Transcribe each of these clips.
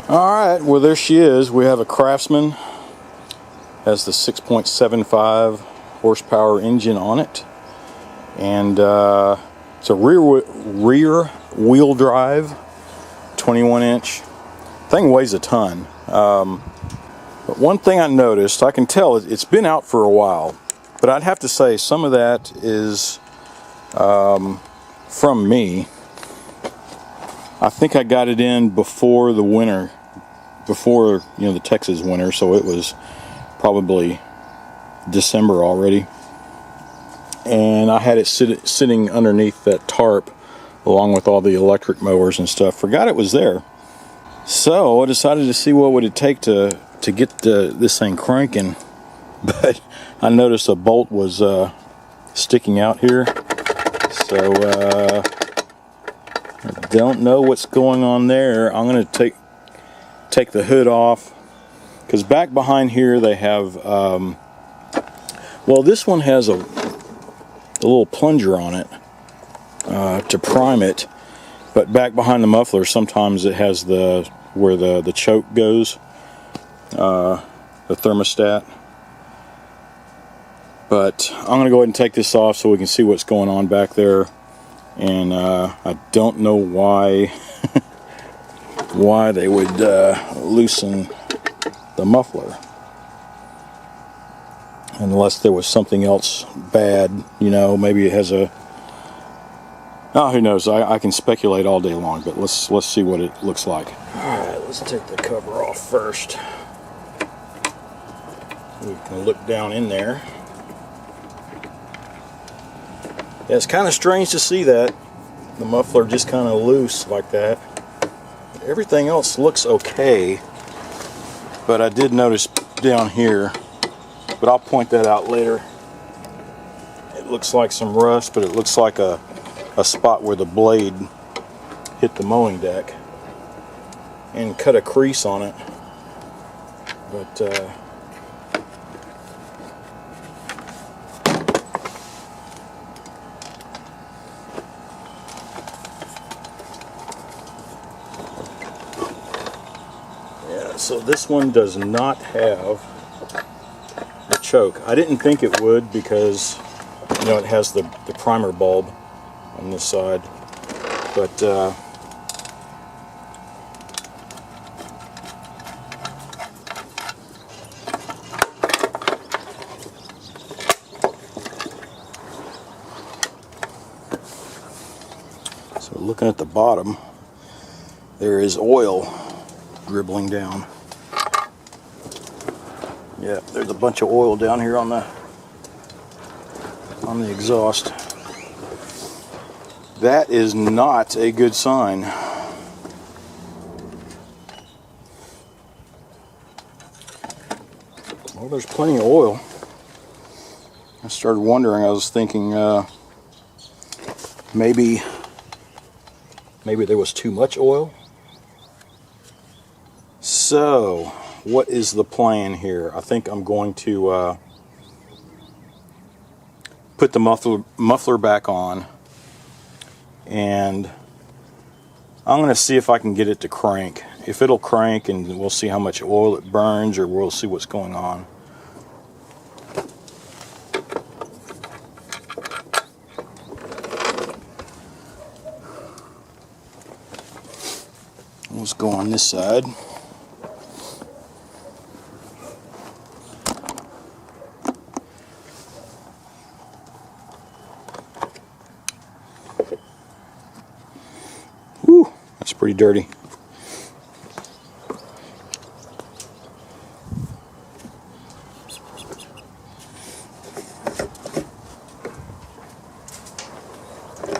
Alright, well there she is. We have a Craftsman. Has the 6.75 horsepower engine on it. And it's a rear wheel drive, 21 inch. Thing weighs a ton. But one thing I noticed, I can tell it's been out for a while. But I'd have to say some of that is from me. I think I got it in before the winter, before the Texas winter, so it was probably December already. And I had it sitting underneath that tarp along with all the electric mowers and stuff. Forgot it was there. So I decided to see what would it take to get this thing cranking. But I noticed a bolt was sticking out here. So I don't know what's going on there. I'm going to take the hood off, because back behind here they have well, this one has a little plunger on it to prime it, but back behind the muffler sometimes it has where the choke goes, the thermostat. But I'm going to go ahead and take this off so we can see what's going on back there. And I don't know why they would loosen the muffler, unless there was something else bad. Maybe it has who knows. I can speculate all day long, but let's see what it looks like. Alright, let's take the cover off first. We can look down in there. Yeah, it's kind of strange to see that the muffler just kind of loose like that. Everything else looks okay, but I did notice down here, but I'll point that out later. It looks like some rust, but it looks like a spot where the blade hit the mowing deck and cut a crease on it. But so this one does not have the choke. I didn't think it would, because it has the primer bulb on this side, but so looking at the bottom, there is oil dribbling down. Yeah, there's a bunch of oil down here on the exhaust. That is not a good sign. Well, there's plenty of oil. I started wondering, I was thinking maybe there was too much oil. So, what is the plan here? I think I'm going to put the muffler back on, and I'm going to see if I can get it to crank. If it'll crank, and we'll see how much oil it burns, or we'll see what's going on. Let's go on this side. Whew, that's pretty dirty.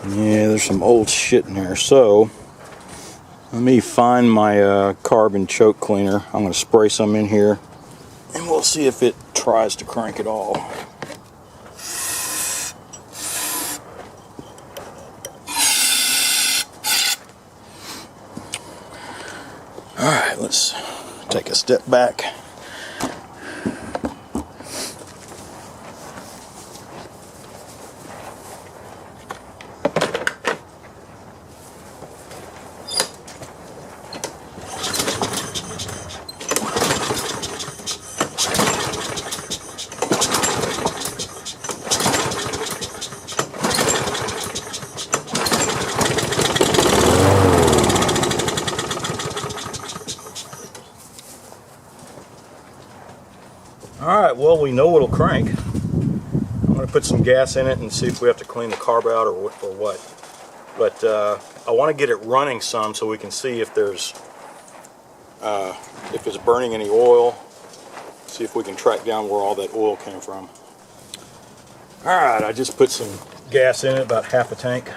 Yeah, there's some old shit in there. So let me find my carbon choke cleaner. I'm going to spray some in here, and we'll see if it tries to crank at all. Alright, let's take a step back. Alright, well, we know it'll crank. I'm going to put some gas in it and see if we have to clean the carb out or what. But I want to get it running some so we can see if there's if it's burning any oil. See if we can track down where all that oil came from. Alright, I just put some gas in it, about half a tank,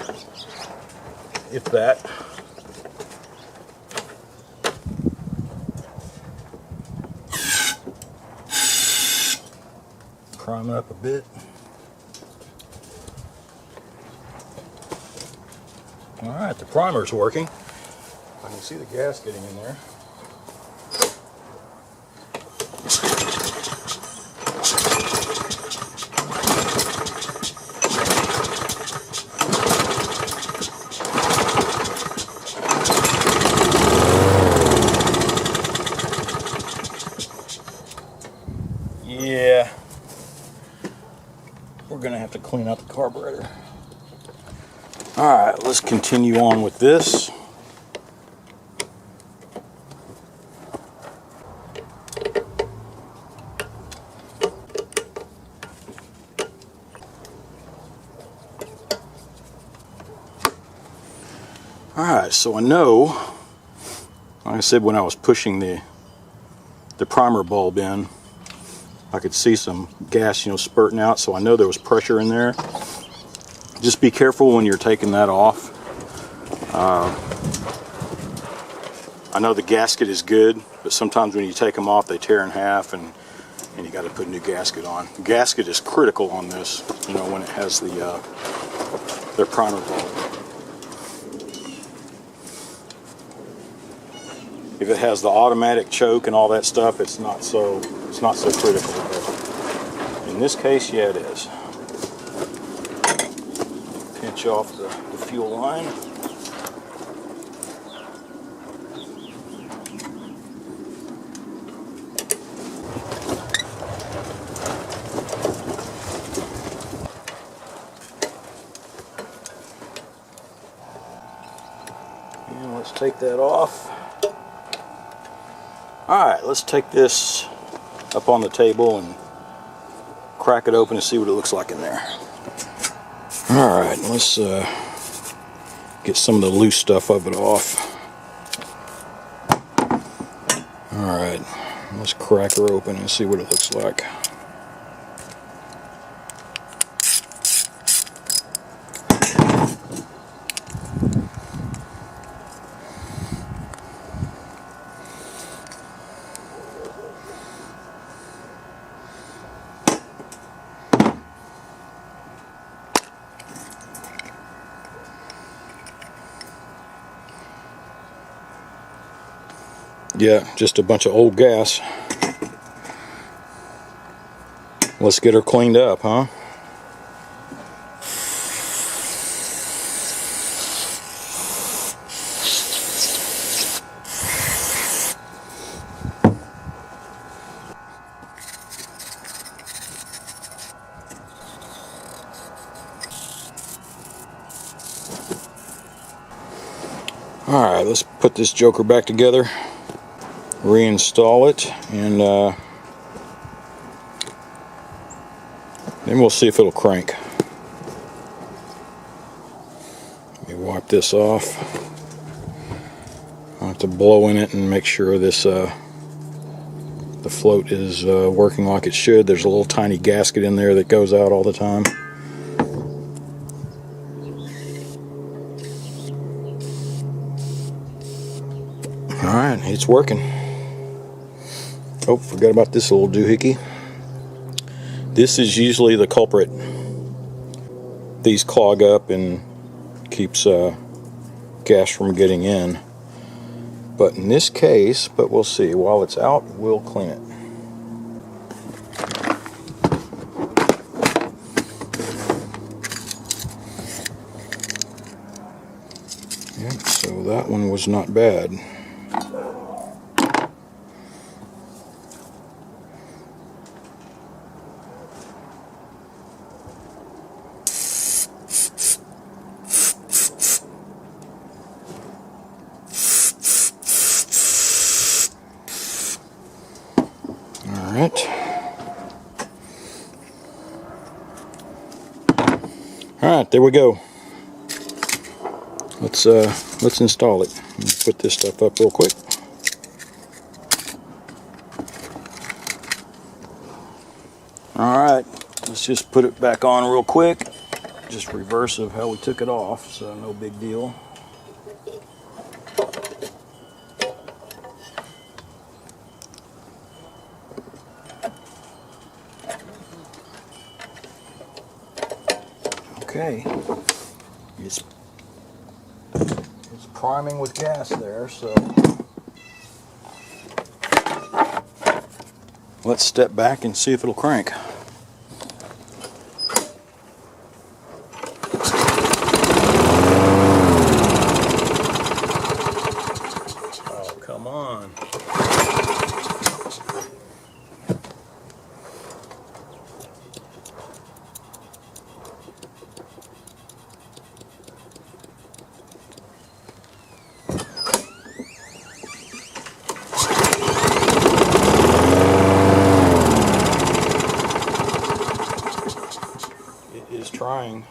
if that. Prime it up a bit. Alright, the primer's working. I can see the gas getting in there. Yeah, we're going to have to clean out the carburetor. Alright, let's continue on with this. Alright, so I know, like I said, when I was pushing the primer bulb in, I could see some gas, spurting out, so I know there was pressure in there. Just be careful when you're taking that off. I know the gasket is good, but sometimes when you take them off, they tear in half, and you got to put a new gasket on. The gasket is critical on this, when it has their primer bulb. If it has the automatic choke and all that stuff, it's not so critical. But in this case, yeah, it is. Pinch off the fuel line. And let's take that off. Alright, let's take this up on the table and crack it open and see what it looks like in there. Alright, let's get some of the loose stuff of it off. Alright, let's crack her open and see what it looks like. Yeah, just a bunch of old gas. Let's get her cleaned up, huh? Alright, let's put this joker back together, reinstall it, and then we'll see if it'll crank. Let me wipe this off. I'll have to blow in it and make sure this the float is working like it should. There's a little tiny gasket in there that goes out all the time. Alright, it's working. Oh, forgot about this little doohickey. This is usually the culprit. These clog up and keeps gas from getting in. But in this case, but we'll see. While it's out, we'll clean it. Yep, so that one was not bad. Alright. Alright, there we go. Let's install it. Put this stuff up real quick. Alright, let's just put it back on real quick. Just reverse of how we took it off, so no big deal. Okay, it's priming with gas there, so let's step back and see if it'll crank. Oh, come on. Is trying.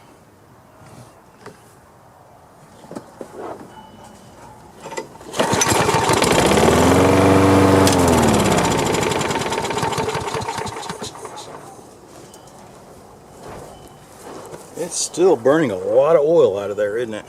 It's still burning a lot of oil out of there, isn't it?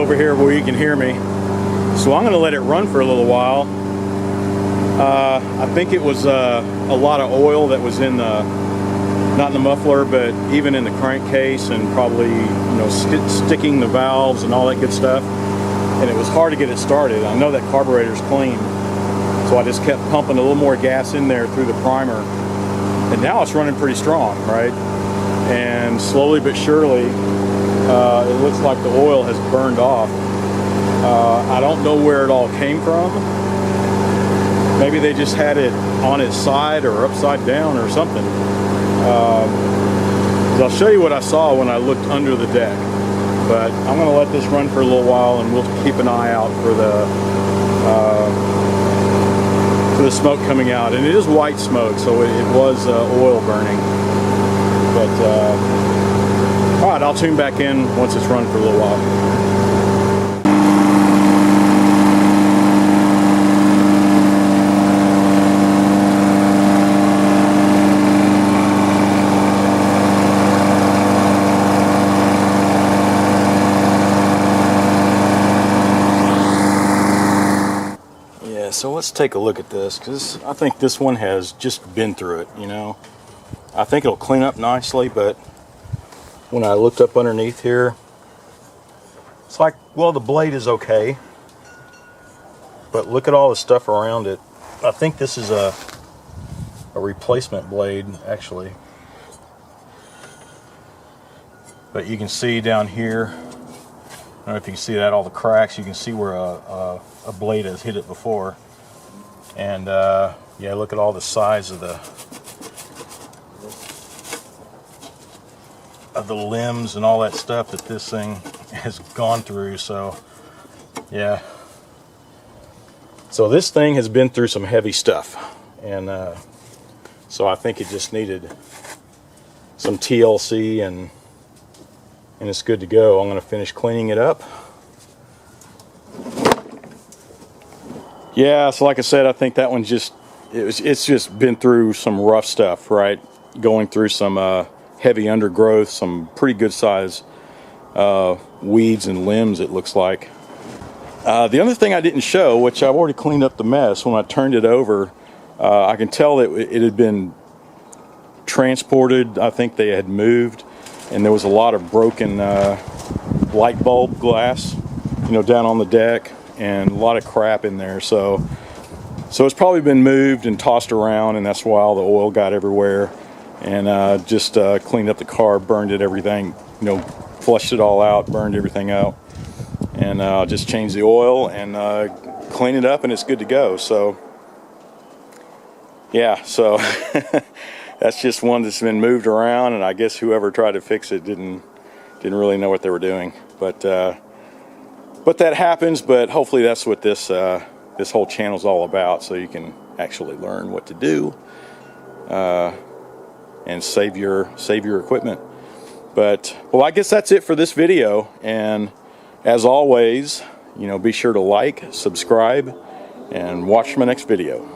Here where you can hear me. So I'm going to let it run for a little while. I think it was a lot of oil that was in the, not in the muffler, but even in the crankcase, and probably, you know, sticking the valves and all that good stuff. And it was hard to get it started. I know that carburetor's clean, so I just kept pumping a little more gas in there through the primer, and now it's running pretty strong, right? And slowly but surely, it looks like the oil has burned off. I don't know where it all came from. Maybe they just had it on its side or upside down or something. I'll show you what I saw when I looked under the deck. But I'm going to let this run for a little while, and we'll keep an eye out for the smoke coming out. And it is white smoke, so it was oil burning. But alright, I'll tune back in once it's run for a little while. Yeah, so let's take a look at this, because I think this one has just been through it, you know. I think it'll clean up nicely, but when I looked up underneath here, it's like, well, the blade is okay, but look at all the stuff around it. I think this is a replacement blade, actually. But you can see down here, I don't know if you can see that, all the cracks, you can see where a blade has hit it before. And yeah, look at all the size of the limbs and all that stuff that this thing has gone through. So yeah, so this thing has been through some heavy stuff, and so I think it just needed some TLC, and it's good to go. I'm going to finish cleaning it up. Yeah, so like I said, I think that one's just, it's just been through some rough stuff, right? Going through some heavy undergrowth, some pretty good size weeds and limbs, it looks like. The other thing I didn't show, which I've already cleaned up the mess, when I turned it over, I can tell that it had been transported. I think they had moved, and there was a lot of broken light bulb glass, you know, down on the deck, and a lot of crap in there. So it's probably been moved and tossed around, and that's why all the oil got everywhere. And just cleaned up the car, burned it, everything, you know, flushed it all out, burned everything out, and just changed the oil and clean it up, and it's good to go. So yeah, so that's just one that's been moved around, and I guess whoever tried to fix it didn't really know what they were doing. But that happens. But hopefully that's what this whole channel is all about, so you can actually learn what to do and save your equipment. But well, I guess that's it for this video. And as always, you know, be sure to like, subscribe, and watch my next video.